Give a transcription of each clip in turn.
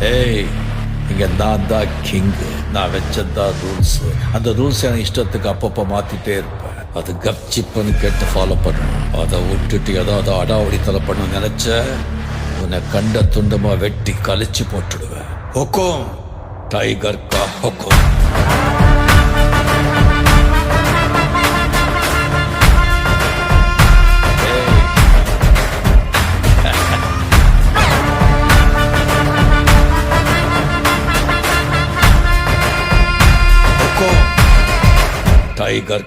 ஏய், இங்க நான் தான் கிங். நான் வச்சதான் ரூல்ஸ். அந்த ரூல்ஸ் எனக்கு இஷ்டத்துக்கு அப்பப்போ மாத்திட்டே இருப்பேன். அது கப்சிப்புன்னு கேட்டு ஃபாலோ பண்ணணும். அதை விட்டுட்டு ஏதாவது அடாவடித்தலை பண்ண நினைச்ச உன்னை கண்ட துண்டமா வெட்டி கழிச்சு போட்டுடுவேன். ஹொக்கும், டைகர் கா ஹொக்கும். டைகர்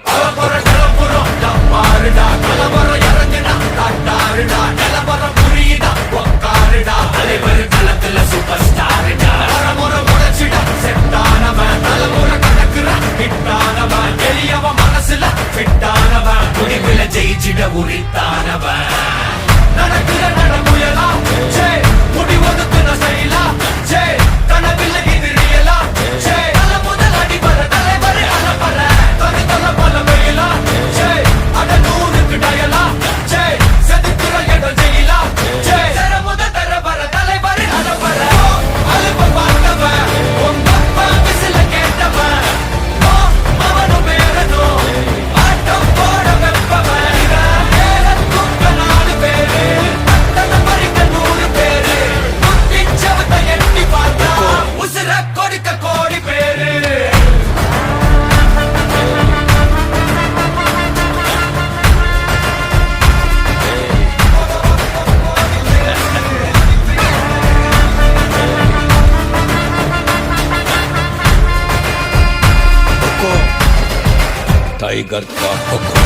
மனசுல ஜெயிச்சிட உரித்தானவன் நடக்கிற நடமுயலா முடி ஒதுக்குன செயலா கனவில்லை இது ரியலா தல முதல் அடிபர தலைவர் அலப்பற தனி தல பல வெயிலா அட நூறுக்கு டயலா செதுக்குற இடம் ஜெயிலா தர முதல் தர வர தலைவர் அலப்பற அலுப்ப பார்த்தவன் உங்க அப்பா விசில கேட்டவன் அவனும் பேரனோ ஆட்டம் போட வெப்பவன் மேல தூக்க 4 பேரு தத்தன பறிக்க 100 பேரு குத்திச்சவத்தை எட்டி பார்த்தா உசுர கொடுக்க கோடி பேரு டைகர் கா ஹொக்கும்.